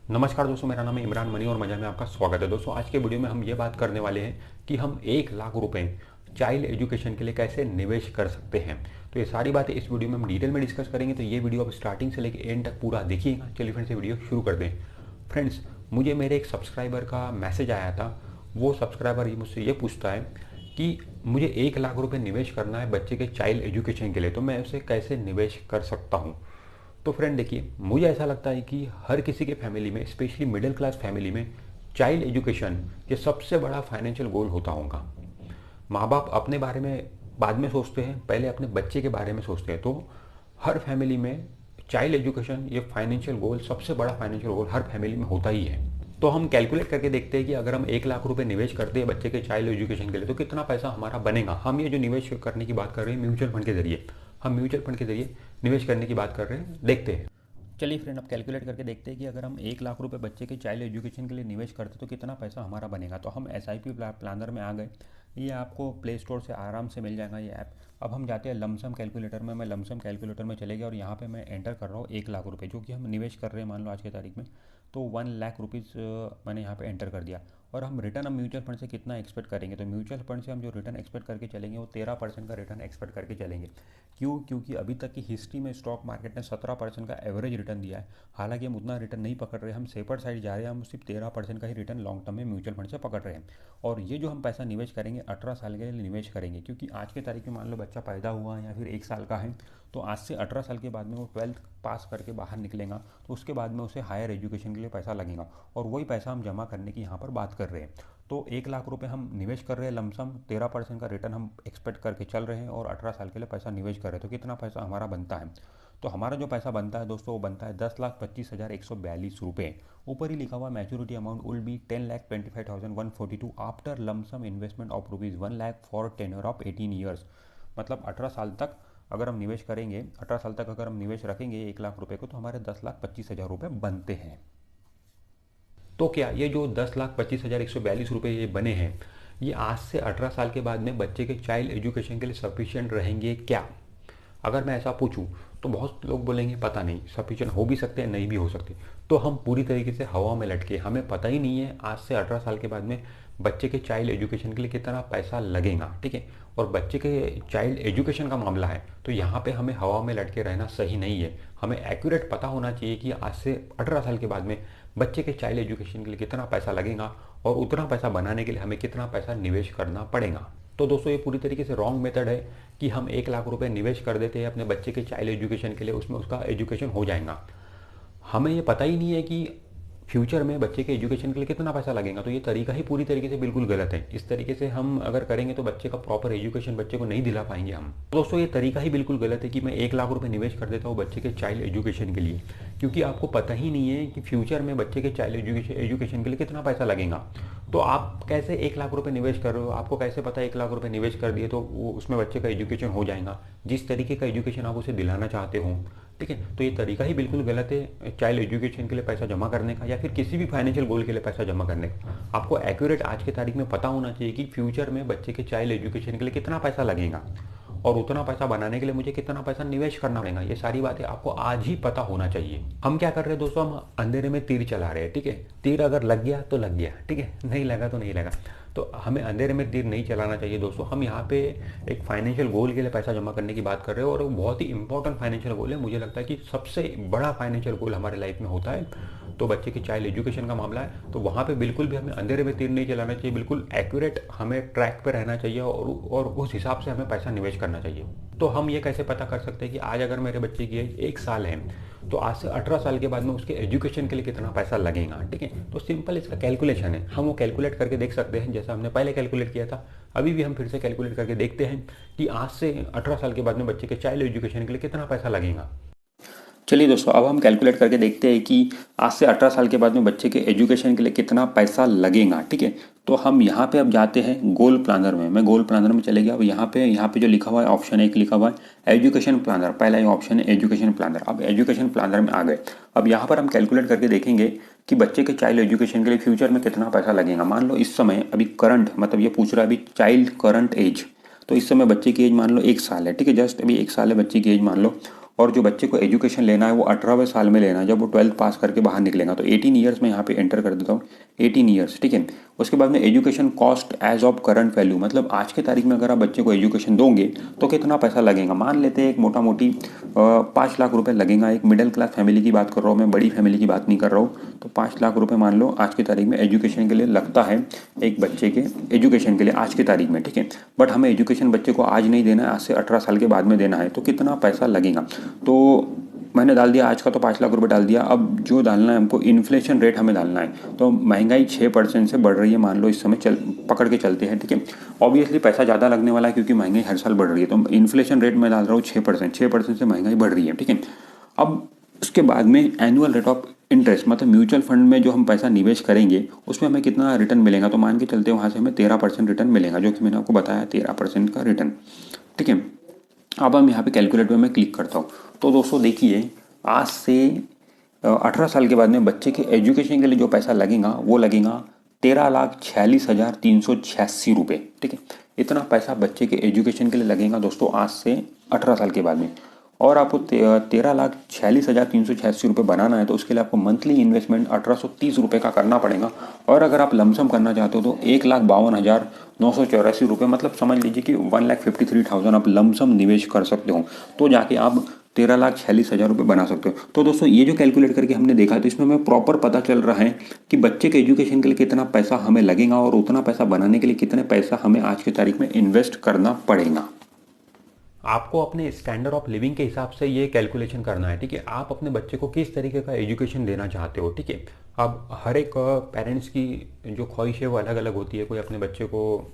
नमस्कार दोस्तों, मेरा नाम है इमरान मनी और मजा में आपका स्वागत है। दोस्तों, आज के वीडियो में हम ये बात करने वाले हैं कि हम 1 लाख रुपए चाइल्ड एजुकेशन के लिए कैसे निवेश कर सकते हैं। तो ये सारी बातें इस वीडियो में हम डिटेल में डिस्कस करेंगे, तो ये वीडियो आप स्टार्टिंग से लेकर एंड तक पूरा देखिएगा। चलिए फ्रेंड्स, ये वीडियो शुरू कर दें। फ्रेंड्स, मुझे मेरे एक सब्सक्राइबर का मैसेज आया था। वो सब्सक्राइबर मुझसे ये पूछता है कि मुझे 1 लाख रुपए निवेश करना है बच्चे के चाइल्ड एजुकेशन के लिए, तो मैं उसे कैसे निवेश कर सकता हूँ। तो फ्रेंड देखिए, मुझे ऐसा लगता है कि हर किसी के फैमिली में, स्पेशली मिडिल क्लास फैमिली में, चाइल्ड एजुकेशन ये सबसे बड़ा फाइनेंशियल गोल होता होगा। माँ बाप अपने बारे में बाद में सोचते हैं, पहले अपने बच्चे के बारे में सोचते हैं। तो हर फैमिली में चाइल्ड एजुकेशन ये फाइनेंशियल गोल, सबसे बड़ा फाइनेंशियल गोल हर फैमिली में होता ही है। तो हम कैलकुलेट करके देखते हैं कि अगर हम 1 लाख रुपए निवेश करते हैं बच्चे के चाइल्ड एजुकेशन के लिए, तो कितना पैसा हमारा बनेगा। हम ये जो निवेश करने की बात कर रहे हैं म्यूचुअल फंड के जरिए, हम म्यूचुअल फंड के जरिए निवेश करने की बात कर रहे हैं। देखते हैं। चलिए फ्रेंड, अब कैलकुलेट करके देखते हैं कि अगर हम 1 लाख रुपए बच्चे के चाइल्ड एजुकेशन के लिए निवेश करते तो कितना पैसा हमारा बनेगा। तो हम SIP प्लानर में आ गए। ये आपको प्ले स्टोर से आराम से मिल जाएगा ये ऐप। अब हम जाते हैं लमसम कैलकुलेटर में। मैं लमसम कैलकुलेटर में चले गया और यहाँ पे मैं एंटर कर रहा हूँ 1 लाख रुपए, जो कि हम निवेश कर रहे हैं मान लो आज की तारीख में। तो 1 लाख रुपीज़ मैंने यहाँ पे एंटर कर दिया। और हम रिटर्न, हम म्यूचुअल फंड से कितना एक्सपेक्ट करेंगे, तो म्यूचुअल फंड से हम जो रिटर्न एक्सपेक्ट करके चलेंगे वो 13% का रिटर्न एक्सपेक्ट करके चलेंगे। क्यों? क्योंकि अभी तक की हिस्ट्री में स्टॉक मार्केट ने 17% का एवरेज रिटर्न दिया है। हालांकि हम उतना रिटर्न नहीं पकड़ रहे, हम सेपर साइड जा रहे हैं। हम सिर्फ 13% का ही रिटर्न लॉन्ग टर्म में म्यूचुअल फंड से पकड़ रहे हैं। और ये जो हम पैसा निवेश करेंगे 18 साल के लिए निवेश करेंगे, क्योंकि आज के तारीख में मान लो बच्चा पैदा हुआ है या फिर 1 साल का है, तो आज से 18 साल के बाद में वो 12th पास करके बाहर निकलेगा, तो उसके बाद में उसे हायर एजुकेशन के लिए पैसा लगेगा। और वही पैसा हम जमा करने की यहाँ पर बात कर रहे हैं। तो 1 लाख रुपए हम निवेश कर रहे हैं लमसम, 13% का रिटर्न हम एक्सपेक्ट करके चल रहे हैं और 18 साल के लिए पैसा निवेश कर रहे हैं। तो कितना पैसा हमारा बनता है? तो हमारा जो पैसा बनता है दोस्तों, वो बनता है 10,25,142 रुपये। ऊपर ही लिखा हुआ maturity amount will be 10,25,142 after lump sum investment of ₹1 lakh for tenure of 18 years. मतलब 18 साल तक अगर हम निवेश करेंगे, 18 साल तक अगर हम निवेश रखेंगे 1 लाख रुपए को, तो हमारे 10,25,000 रुपये बनते हैं। तो क्या ये जो 10,25,142 रुपये ये बने हैं, ये आज से 18 साल के बाद में बच्चे के चाइल्ड एजुकेशन के लिए सफिशिएंट रहेंगे क्या? अगर मैं ऐसा पूछूं तो बहुत लोग बोलेंगे पता नहीं, सफिशिएंट हो भी सकते हैं, नहीं भी हो सकते। तो हम पूरी तरीके से हवा में लटके, हमें पता ही नहीं है आज से 18 साल के बाद में बच्चे के चाइल्ड एजुकेशन के लिए कितना पैसा लगेगा, ठीक है। और बच्चे के चाइल्ड एजुकेशन का मामला है तो यहाँ पे हमें हवा में लटके रहना सही नहीं है। हमें एक्यूरेट पता होना चाहिए कि आज से 18 साल के बाद में बच्चे के चाइल्ड एजुकेशन के लिए कितना पैसा लगेगा और उतना पैसा बनाने के लिए हमें कितना पैसा निवेश करना पड़ेगा। तो दोस्तों, ये पूरी तरीके से रॉन्ग मेथड है कि हम 1 लाख रुपए निवेश कर देते हैं अपने बच्चे के चाइल्ड एजुकेशन के लिए, उसमें उसका एजुकेशन हो जाएगा। हमें ये पता ही नहीं है कि फ्यूचर में बच्चे के एजुकेशन के लिए कितना पैसा लगेगा। तो ये तरीका ही पूरी तरीके से बिल्कुल गलत है। इस तरीके से हम अगर करेंगे तो बच्चे का प्रॉपर एजुकेशन बच्चे को नहीं दिला पाएंगे हम। तो दोस्तों, ये तरीका ही बिल्कुल गलत है कि मैं 1 लाख रुपए निवेश कर देता हूँ बच्चे के चाइल्ड एजुकेशन के लिए, क्योंकि आपको पता ही नहीं है कि फ्यूचर में बच्चे के चाइल्ड एजुकेशन के लिए कितना पैसा लगेगा। तो आप कैसे 1 लाख रुपए निवेश कर रहे हो? आपको कैसे पता है 1 लाख रुपए निवेश कर दिए तो वो उसमें बच्चे का एजुकेशन हो जाएगा जिस तरीके का एजुकेशन आप उसे दिलाना चाहते हो, ठीक है। तो ये तरीका ही बिल्कुल गलत है चाइल्ड एजुकेशन के लिए पैसा जमा करने का या फिर किसी भी फाइनेंशियल गोल के लिए पैसा जमा करने का। आपको एक्यूरेट आज की तारीख में पता होना चाहिए कि फ्यूचर में बच्चे के चाइल्ड एजुकेशन के लिए कितना पैसा लगेगा और उतना पैसा बनाने के लिए मुझे कितना पैसा निवेश करना पड़ेगा। ये सारी बातें आपको आज ही पता होना चाहिए। हम क्या कर रहे हैं दोस्तों, हम अंधेरे में तीर चला रहे हैं, ठीक है। तीर अगर लग गया तो लग गया, ठीक है, नहीं लगा तो नहीं लगा। तो हमें अंधेरे में तीर नहीं चलाना चाहिए दोस्तों। हम यहाँ पे एक फाइनेंशियल गोल के लिए पैसा जमा करने की बात कर रहे हो और वो बहुत ही इंपॉर्टेंट फाइनेंशियल गोल है। मुझे लगता है कि सबसे बड़ा फाइनेंशियल गोल हमारे लाइफ में होता है तो बच्चे की चाइल्ड एजुकेशन का मामला है। तो वहाँ पे बिल्कुल भी हमें अंधेरे में तीर नहीं चलाना चाहिए, बिल्कुल एक्यूरेट हमें ट्रैक पे रहना चाहिए और उस हिसाब से हमें पैसा निवेश करना चाहिए। तो हम ये कैसे पता कर सकते हैं कि आज अगर मेरे बच्चे की एज 1 साल है तो आज से 18 साल के बाद में उसके एजुकेशन के लिए कितना पैसा लगेगा, ठीक है। तो सिंपल इसका कैलकुलेशन है, हम वो कैलकुलेट करके देख सकते हैं जैसा हमने पहले कैलकुलेट किया था। अभी भी हम फिर से कैलकुलेट करके देखते हैं कि आज से 18 साल के बाद में बच्चे के चाइल्ड एजुकेशन के लिए कितना पैसा लगेगा। चलिए दोस्तों, अब हम कैलकुलेट करके देखते हैं कि आज से 18 साल के बाद में बच्चे के एजुकेशन के लिए कितना पैसा लगेगा, ठीक है। तो हम यहाँ पे अब जाते हैं गोल प्लानर में। मैं गोल प्लानर में चले गया। अब यहाँ पे जो लिखा हुआ है ऑप्शन एक लिखा हुआ है एजुकेशन प्लानर। पहला ही ऑप्शन है एजुकेशन प्लानर। अब एजुकेशन प्लानर में आ गए। अब यहाँ पर हम कैलकुलेट करके देखेंगे कि बच्चे के चाइल्ड एजुकेशन के लिए फ्यूचर में कितना पैसा लगेगा। मान लो इस समय अभी करंट, मतलब ये पूछ रहा है अभी चाइल्ड करंट एज, तो इस समय बच्चे की एज मान लो 1 साल है, ठीक है। जस्ट अभी 1 साल है बच्चे की एज मान लो। और जो बच्चे को एजुकेशन लेना है वो 18वें साल में लेना है, जब वो 12th पास करके बाहर निकलेगा। तो 18 ईयर्स में यहाँ पे एंटर कर देता हूँ, 18 ईयर्स, ठीक है। उसके बाद में education cost as of current value, मतलब आज के तारीख में अगर आप बच्चे को एजुकेशन दोगे तो कितना पैसा लगेगा। मान लेते हैं एक मोटा मोटी 5 लाख रुपए लगेगा। एक मिडिल क्लास फैमिली की बात कर रहा हूँ मैं, बड़ी फैमिली की बात नहीं कर रहा हूँ। तो 5 लाख रुपए मान लो आज की तारीख में एजुकेशन के लिए लगता है, एक बच्चे के एजुकेशन के लिए आज की तारीख में, ठीक है। बट हमें एजुकेशन बच्चे को आज नहीं देना है, आज से 18 साल के बाद में देना है, तो कितना पैसा लगेगा। तो मैंने डाल दिया आज का, तो 5 लाख रुपए डाल दिया। अब जो डालना है हमको, इन्फ्लेशन रेट हमें डालना है। तो महंगाई 6% से बढ़ रही है, मान लो इस समय पकड़ के चलते हैं, ठीक है। ऑब्वियसली पैसा ज़्यादा लगने वाला है क्योंकि महंगाई हर साल बढ़ रही है। तो इन्फ्लेशन रेट में डाल रहा हूँ 6%, 6% से महंगाई बढ़ रही है, ठीक है। अब उसके बाद में एनुअल रेट ऑफ इंटरेस्ट, मतलब म्यूचुअल फंड में जो हम पैसा निवेश करेंगे उसमें हमें कितना रिटर्न मिलेगा। तो मान के चलते हैं वहाँ से हमें 13% रिटर्न मिलेगा, जो कि मैंने आपको बताया 13% का रिटर्न, ठीक है। अब हम यहाँ पे कैलकुलेट में मैं क्लिक करता हूँ। तो दोस्तों देखिए, आज से 18 साल के बाद में बच्चे के एजुकेशन के लिए जो पैसा लगेगा वो लगेगा 13,46,386 रुपये, ठीक है। इतना पैसा बच्चे के एजुकेशन के लिए लगेगा दोस्तों आज से 18 साल के बाद में। और आपको 13,46,386 रुपये बनाना है तो उसके लिए आपको मंथली इन्वेस्टमेंट 1830 रुपये का करना पड़ेगा। और अगर आप लमसम करना चाहते हो तो 1,52,984 रुपये, मतलब समझ लीजिए कि 1,53,000 आप लमसम निवेश कर सकते हो। तो जाके आप 13,46,000 रुपये बना सकते हो। तो दोस्तों ये जो कैलकुलेट करके हमने देखा तो इसमें हमें प्रॉपर पता चल रहा है कि बच्चे के एजुकेशन के लिए कितना पैसा हमें लगेगा और उतना पैसा बनाने के लिए कितने पैसा हमें आज की तारीख में इन्वेस्ट करना पड़ेगा। आपको अपने स्टैंडर्ड ऑफ लिविंग के हिसाब से ये कैलकुलेशन करना है, ठीक है। आप अपने बच्चे को किस तरीके का एजुकेशन देना चाहते हो, ठीक है। अब हर एक पेरेंट्स की जो ख्वाहिश है वो अलग अलग होती है। कोई अपने बच्चे को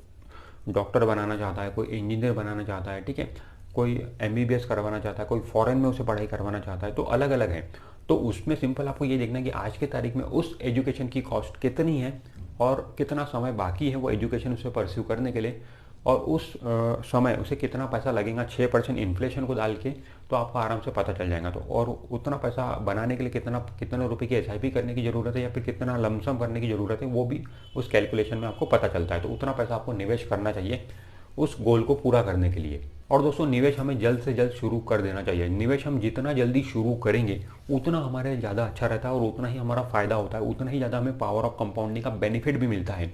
डॉक्टर बनाना चाहता है, कोई इंजीनियर बनाना चाहता है, ठीक है। कोई MBBS करवाना चाहता है, कोई फॉरेन में उसे पढ़ाई करवाना चाहता है, तो अलग अलग है। तो उसमें सिंपल आपको ये देखना है कि आज के तारीख में उस एजुकेशन की कॉस्ट कितनी है और कितना समय बाकी है वो एजुकेशन उसे परस्यू करने के लिए, और उस समय उसे कितना पैसा लगेगा 6% इन्फ्लेशन को डाल के, तो आपको आराम से पता चल जाएगा। तो और उतना पैसा बनाने के लिए कितने रुपए की SIP करने की ज़रूरत है या फिर कितना लमसम करने की ज़रूरत है, वो भी उस कैलकुलेशन में आपको पता चलता है। तो उतना पैसा आपको निवेश करना चाहिए उस गोल को पूरा करने के लिए। और दोस्तों निवेश हमें जल्द से जल्द शुरू कर देना चाहिए। निवेश हम जितना जल्दी शुरू करेंगे उतना हमारे ज़्यादा अच्छा रहता है और उतना ही हमारा फ़ायदा होता है, उतना ही ज़्यादा हमें पावर ऑफ कंपाउंडिंग का बेनिफिट भी मिलता है।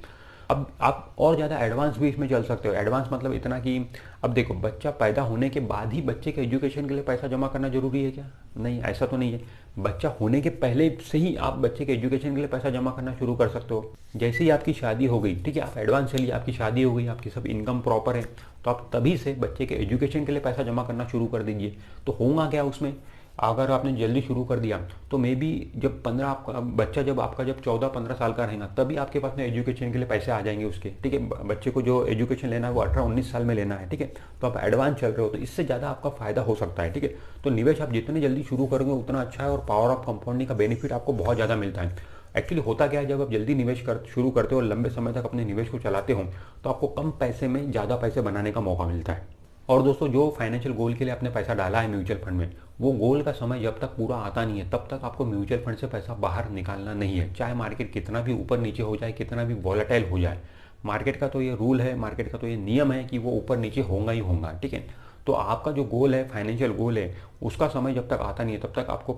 अब आप और ज़्यादा एडवांस भी इसमें चल सकते हो। एडवांस मतलब इतना कि अब देखो, बच्चा पैदा होने के बाद ही बच्चे के एजुकेशन के लिए पैसा जमा करना जरूरी है क्या? नहीं, ऐसा तो नहीं है। बच्चा होने के पहले से ही आप बच्चे के एजुकेशन के लिए पैसा जमा करना शुरू कर सकते हो। जैसे ही आपकी शादी हो गई, ठीक है, आप एडवांस चलिए, आपकी शादी हो गई, आपकी सब इनकम प्रॉपर है, तो आप तभी से बच्चे के एजुकेशन के लिए पैसा जमा करना शुरू कर दीजिए। तो होगा क्या उसमें, अगर आपने जल्दी शुरू कर दिया तो मे बी जब 15 आपका बच्चा जब आपका जब 14-15 साल का रहेगा तभी आपके पास में एजुकेशन के लिए पैसे आ जाएंगे उसके, ठीक है। बच्चे को जो एजुकेशन लेना है वो 18-19 साल में लेना है, ठीक है। तो आप एडवांस चल रहे हो तो इससे ज़्यादा आपका फायदा हो सकता है, ठीक है। तो निवेश आप जितने जल्दी शुरू करोगे उतना अच्छा है और पावर ऑफ कंपाउंडिंग का बेनिफिट आपको बहुत ज़्यादा मिलता है। एक्चुअली होता क्या है, जब आप जल्दी निवेश शुरू करते हो और लंबे समय तक अपने निवेश को चलाते हो तो आपको कम पैसे में ज़्यादा पैसे बनाने का मौका मिलता है। और दोस्तों जो फाइनेंशियल गोल के लिए आपने पैसा डाला है म्यूचुअल फंड में, वो गोल का समय जब तक पूरा आता नहीं है तब तक आपको म्यूचुअल फंड से पैसा बाहर निकालना नहीं है। चाहे मार्केट कितना भी ऊपर नीचे हो जाए, कितना भी वॉलेटाइल हो जाए, मार्केट का तो ये रूल है, मार्केट का तो ये नियम है कि वो ऊपर नीचे होगा ही होगा, ठीक है। तो आपका जो गोल है, फाइनेंशियल गोल है, उसका समय जब तक आता नहीं है तब तक आपको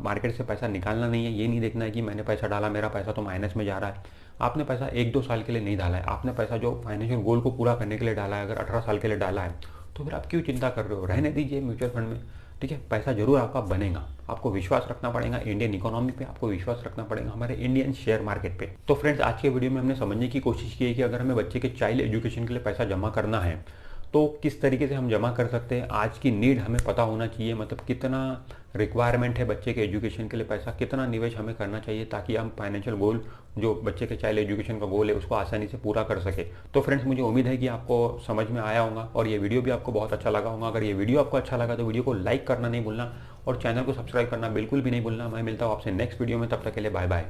मार्केट से पैसा निकालना नहीं है। ये नहीं देखना है कि मैंने पैसा डाला, मेरा पैसा तो माइनस में जा रहा है। आपने पैसा 1-2 साल के लिए नहीं डाला है, आपने पैसा जो फाइनेंशियल गोल को पूरा करने के लिए डाला है। अगर 18 साल के लिए डाला है तो फिर आप क्यों चिंता कर रहे हो, रहने दीजिए म्यूचुअल फंड में, ठीक है। पैसा जरूर आपका बनेगा, आपको विश्वास रखना पड़ेगा इंडियन इकोनॉमी पे, आपको विश्वास रखना पड़ेगा हमारे इंडियन शेयर मार्केट पे। तो फ्रेंड्स, आज के वीडियो में हमने समझने की कोशिश की है कि अगर हमें बच्चे के चाइल्ड एजुकेशन के लिए पैसा जमा करना है तो किस तरीके से हम जमा कर सकते हैं। आज की नीड हमें पता होना चाहिए, मतलब कितना रिक्वायरमेंट है बच्चे के एजुकेशन के लिए पैसा, कितना निवेश हमें करना चाहिए ताकि हम फाइनेंशियल गोल जो बच्चे के चाइल्ड एजुकेशन का गोल है उसको आसानी से पूरा कर सके। तो फ्रेंड्स, मुझे उम्मीद है कि आपको समझ में आया होगा और ये वीडियो भी आपको बहुत अच्छा लगा होगा। अगर ये वीडियो आपको अच्छा लगा तो वीडियो को लाइक करना नहीं भूलना और चैनल को सब्सक्राइब करना बिल्कुल भी नहीं भूलना। मैं मिलता हूँ आपसे नेक्स्ट वीडियो में, तब तक के लिए बाय बाय।